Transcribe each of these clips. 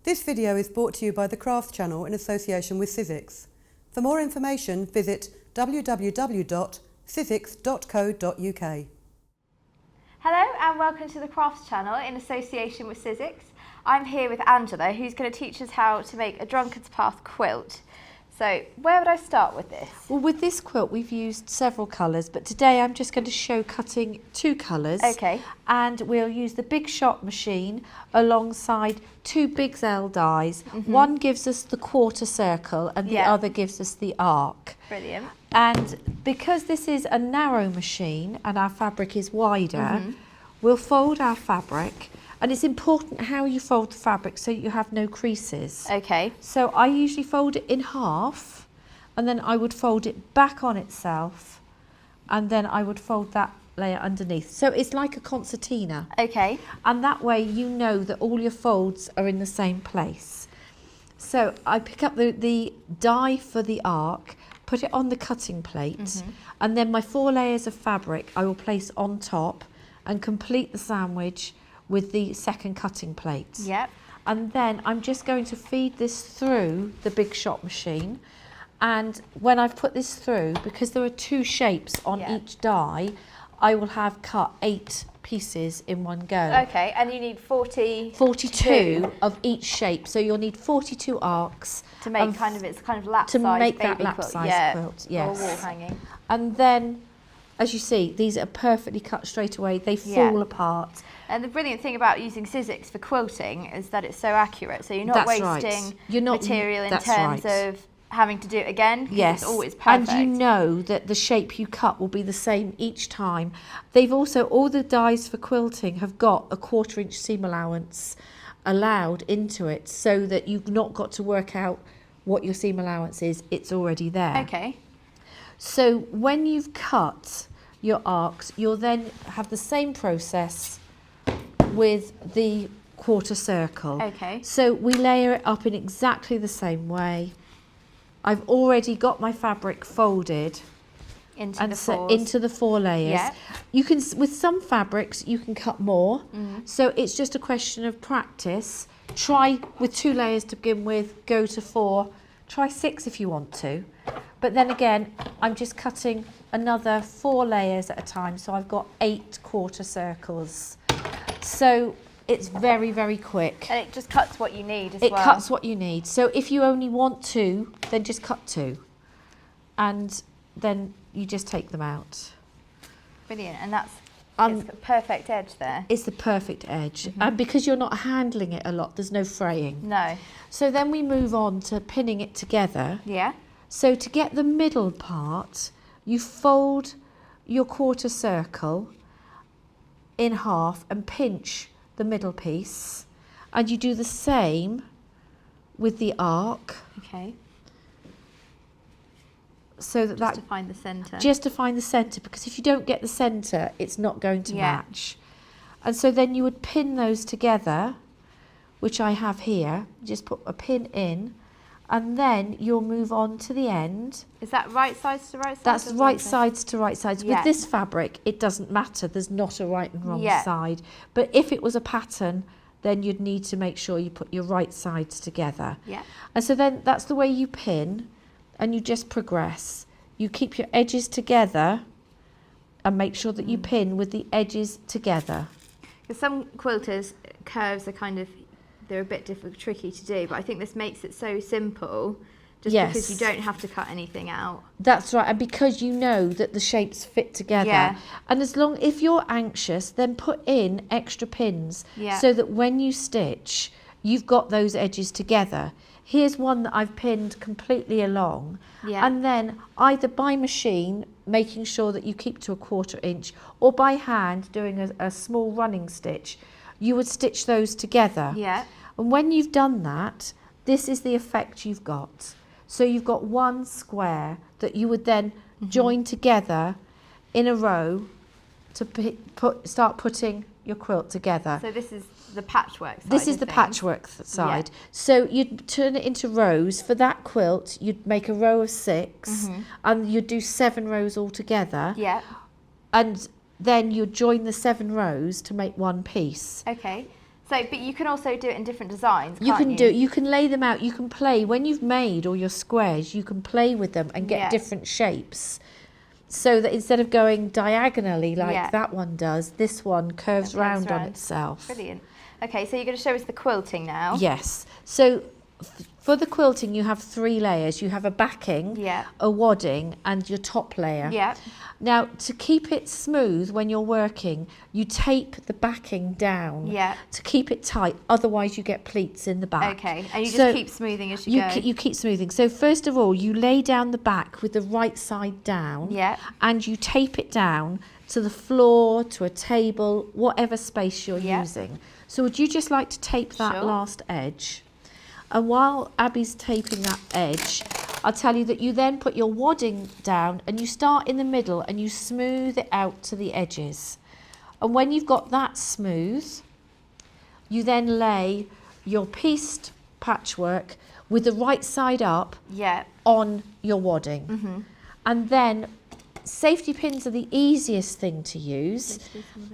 This video is brought to you by the Craft Channel in association with Sizzix. For more information, visit www.sizzix.co.uk. Hello and welcome to the Crafts Channel in association with Sizzix. I'm here with Angela, who's going to teach us how to make a Drunkards Path quilt. So where would I start with this? Well, with this quilt we've used several colours, but today I'm just going to show cutting two colours. Okay. And we'll use the Big Shot machine alongside two Big L dies. One gives us the quarter circle and the other gives us the arc. Brilliant. And because this is a narrow machine and our fabric is wider, we'll fold our fabric. And it's important how you fold the fabric so you have no creases. Okay. So I usually fold it in half and then I would fold it back on itself and then I would fold that layer underneath. So it's like a concertina. Okay. And that way you know that all your folds are in the same place. So I pick up the die for the arc, put it on the cutting plate, and then my 4 layers of fabric I will place on top and complete the sandwich with the second cutting plate. Yep. And then I'm just going to feed this through the Big Shot machine. And when I've put this through, because there are 2 shapes on each die, I will have cut 8 pieces in one go. Okay, and you need 42 of each shape. So you'll need 42 arcs. to make it's kind of lap to size make baby that lap quilt. size quilt, yes. Or wall hanging. And then, as you see, these are perfectly cut straight away. They fall apart. And the brilliant thing about using Sizzix for quilting is that it's so accurate. So you're not wasting material in terms of having to do it again. Yes, it's always perfect. And you know that the shape you cut will be the same each time. They've also, all the dies for quilting have got a 1/4 inch seam allowance allowed into it so that you've not got to work out what your seam allowance is. It's already there. Okay. So when you've cut your arcs, you'll then have the same process with the quarter circle. Okay. So we layer it up in exactly the same way. I've already got my fabric folded into the 4 layers. Yeah. You can, with some fabrics, you can cut more. So it's just a question of practice. Try with 2 layers to begin with, go to 4, try 6 if you want to. But then again, I'm just cutting another 4 layers at a time. So I've got 8 quarter circles. So it's very, very quick. And it just cuts what you need as well. It cuts what you need. So if you only want 2, then just cut 2. And then you just take them out. Brilliant. And that's it's a perfect edge there. It's the perfect edge. And because you're not handling it a lot, there's no fraying. No. So then we move on to pinning it together. Yeah. So to get the middle part, you fold your quarter circle in half and pinch the middle piece, and you do the same with the arc. Okay. So that Just to find the centre. Just to find the centre, because if you don't get the centre, it's not going to match. And so then you would pin those together, which I have here. Just put a pin in, and then you'll move on to the end. Is that right sides to right sides? That's right sides to right sides. Yeah. With this fabric, it doesn't matter. There's not a right and wrong Yeah. side. But if it was a pattern, then you'd need to make sure you put your right sides together. Yeah. And so then that's the way you pin, and you just progress. You keep your edges together and make sure that you pin with the edges together. Because some quilters, curves are they're a bit tricky to do, but I think this makes it so simple just because you don't have to cut anything out. That's right, and because you know that the shapes fit together. Yeah. And if you're anxious, then put in extra pins Yeah. so that when you stitch, you've got those edges together. Here's one that I've pinned completely along. Yeah. And then either by machine, making sure that you keep to a 1/4 inch, or by hand doing a small running stitch, you would stitch those together. Yeah. And when you've done that, this is the effect you've got. So you've got one square that you would then join together in a row to start putting your quilt together. So this is the patchwork side. This is the patchwork side. So you'd turn it into rows. For that quilt, you'd make a row of 6 and you'd do 7 rows altogether. Yeah. And then you'd join the 7 rows to make one piece. Okay. So, but you can also do it in different designs, You can't can you can lay them out, you can play, when you've made all your squares, you can play with them and get different shapes. So that instead of going diagonally like that one does, this one curves round on itself. Brilliant. Okay, so you're going to show us the quilting now. Yes. So for the quilting, you have 3 layers. You have a backing, a wadding, and your top layer. Yeah. Now, to keep it smooth when you're working, you tape the backing down to keep it tight. Otherwise, you get pleats in the back. Okay, and you just keep smoothing as you go. You keep smoothing. So first of all, you lay down the back with the right side down, and you tape it down to the floor, to a table, whatever space you're using. So would you just like to tape that last edge? And while Abby's taping that edge, I'll tell you that you then put your wadding down and you start in the middle and you smooth it out to the edges. And when you've got that smooth, you then lay your pieced patchwork with the right side up on your wadding. And then safety pins are the easiest thing to use.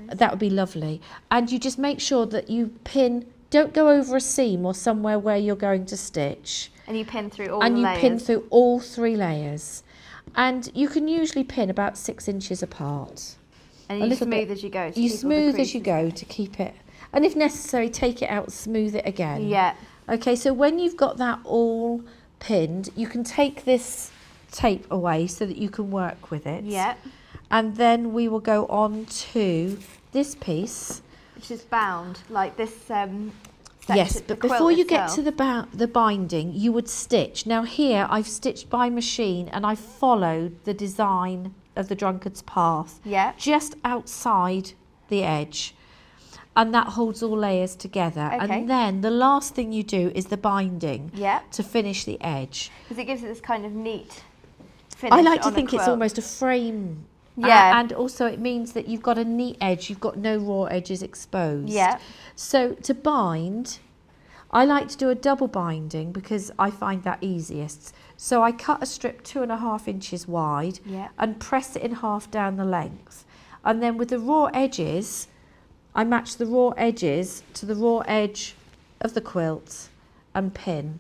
That would be lovely. And you just make sure that you pin. Don't go over a seam or somewhere where you're going to stitch. And you pin through all the layers. And you pin through all 3 layers. And you can usually pin about 6 inches apart. And you smooth as you go. You smooth as you go to keep it. And if necessary, take it out, smooth it again. Yeah. Okay, so when you've got that all pinned, you can take this tape away so that you can work with it. Yeah. And then we will go on to this piece. Which is bound, like this section. Yes, but before you get to the binding, you would stitch. Now here, I've stitched by machine and I followed the design of the Drunkards Path. Yeah. Just outside the edge. And that holds all layers together. Okay. And then the last thing you do is the binding to finish the edge. Because it gives it this kind of neat finish. I like to think it's almost a frame. Yeah. And also it means that you've got a neat edge, you've got no raw edges exposed. Yeah. So to bind, I like to do a double binding because I find that easiest. So I cut a strip 2.5 inches wide and press it in half down the length. And then with the raw edges, I match the raw edges to the raw edge of the quilt and pin.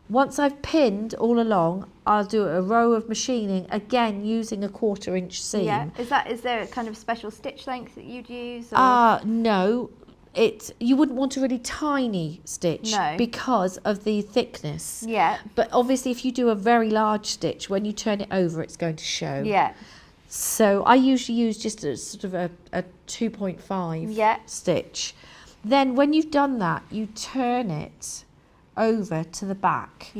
Once I've pinned all along, I'll do a row of machining, again using a 1/4 inch seam. Yeah. Is there a kind of special stitch length that you'd use? No. You wouldn't want a really tiny stitch because of the thickness. Yeah. But obviously if you do a very large stitch, when you turn it over, it's going to show. Yeah. So I usually use just a sort of a 2.5 stitch. Then when you've done that, you turn it over to the back,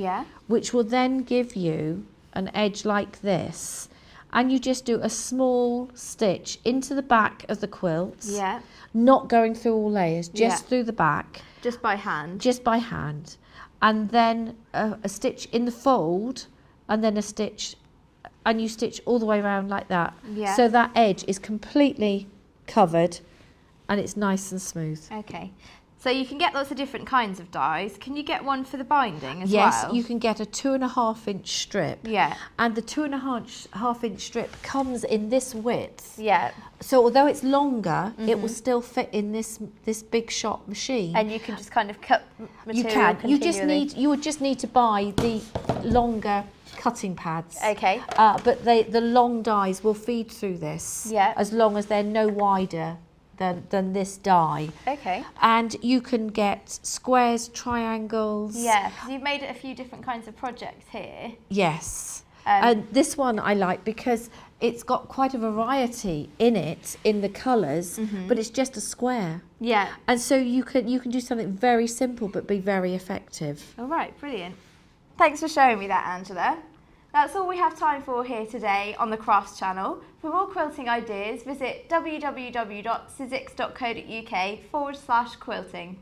which will then give you an edge like this, and you just do a small stitch into the back of the quilt, not going through all layers, just through the back, just by hand, and then a stitch in the fold, and then a stitch, and you stitch all the way around like that, so that edge is completely covered and it's nice and smooth. Okay. So you can get lots of different kinds of dies. Can you get one for the binding as well? Yes, you can get a 2.5 inch strip. Yeah. And the 2.5 inch strip comes in this width. Yeah. So although it's longer, it will still fit in this big shop machine. And you can just kind of cut material. You can. Continually. You would just need to buy the longer cutting pads. Okay. But the long dies will feed through this. Yeah. As long as they're no wider than this die. Okay. And you can get squares, triangles. Yeah, because you've made a few different kinds of projects here. Yes. And this one I like because it's got quite a variety in it, in the colours, but it's just a square. Yeah. And so you can do something very simple but be very effective. All right, brilliant. Thanks for showing me that, Angela. That's all we have time for here today on the Crafts channel. For more quilting ideas, visit www.sizzix.co.uk/quilting.